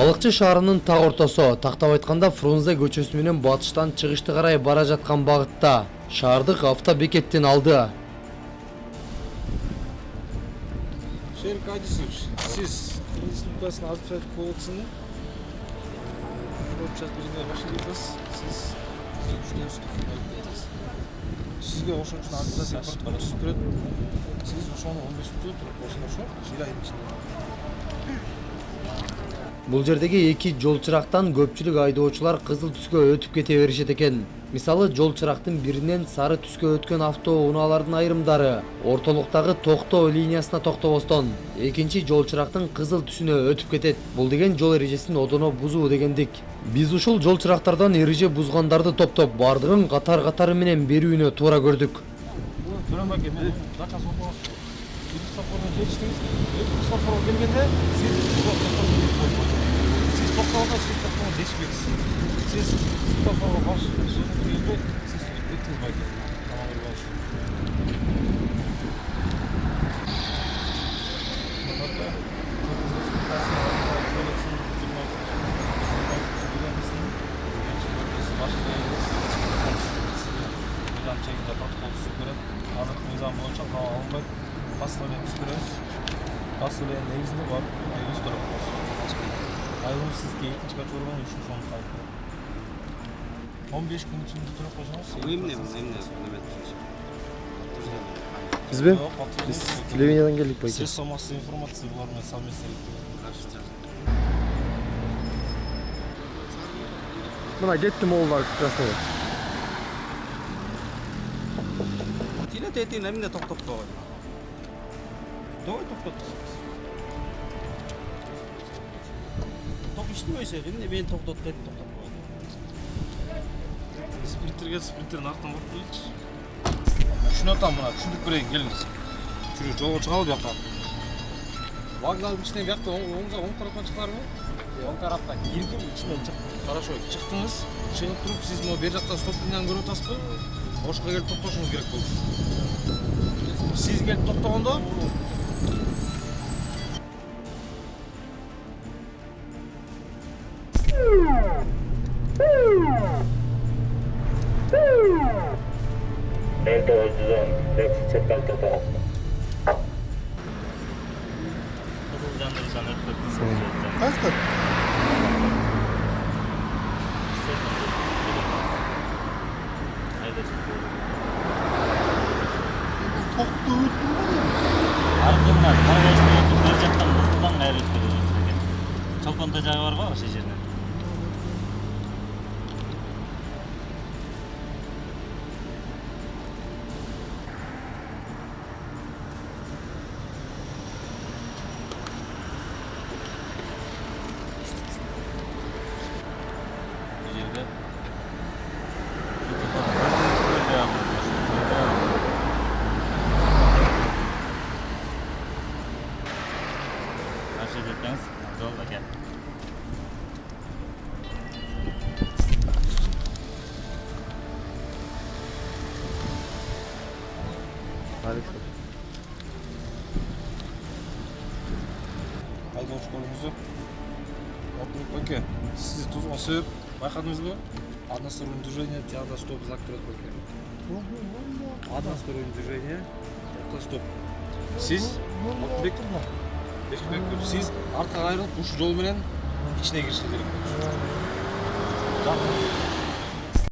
Балыкчы шаарынын так ортосу, тактап айтканда Фрунзе көчөсү менен батыштан чыгышты карай бара жаткан багытта шаардык автобекеттин алды. Шерик Адисович, сиз Республикасынын Азаматтык кодексинин 4-1 машинасыз, сиз сизге ошон үчүн администрация көрсөтүп берет. Сиз ошону 15 күн туруп ошо жыл айдын ичинде. Бул жердеги эки жол чырактан көпчүлүк айдоочулар кызыл түскө өтүп кете беришет экен. Мисалы, жол чырактын биринен сары түскө өткөн автоунаалардын айрымдары ортолуктагы токтоо линиясына токтобостон, экинчи жол чырактын кызыл түсүнө өтүп кетет. Бул деген жол эрежесин одоно бузуу дегендик. Биз ушул жол чырактардан эреже бузгандарды топтоп, бардыгын катар-катары менен берүүнү туура көрдүк. Siz toplama baş sözünü duyunca siz ettiniz belki. Tamamdır baş. Sizge 2. kaçırmanın için son kaybı. 15 gün içinde tutup koşamaz. Emne. Биз бе? Биз телевидениеден келдик байке. Средства массовой информации булармен совместно Мына кеттим олдар красный. Тилет этин эмне токтоп койгон. Давай токтотсуз. İşlemeyse emne beni toktop koydu. Sprinter'in артынан барып келчи. Шуну атам мына түшүндүк берейин, келиңиз. Жүрүп жолго чыгалы бияка. Вагналдын ичинен бияка оң тараптан чыгарбы? Оң тараптан кирдим, ичинен чыктым. Хорошо, чыктыңыз. Чыгып туруп, сиз могу бер жактан стоп линияны көрүп атасызбы? Ошко келип токтошуңуз керек болду. Сиз келип токтогондо Delta 110, taksi çekal toparası. Kaç kat? Toktu öttüm var ya. Ardından kardeşine bir jактан узундан кайрылып кетет экен. Чолпонто жагы барбы ошол жерде? Жолда кел. Айдоочу көрүңүздөр. Оке, сиз тузгун сөп байкадыңызбы? Одностороннее движение, тягда стоп, знак турат беке. Одностороннее движение, тягда стоп. Сиз Siz arka ayrılıp bu jol menен içine girişiniz керек.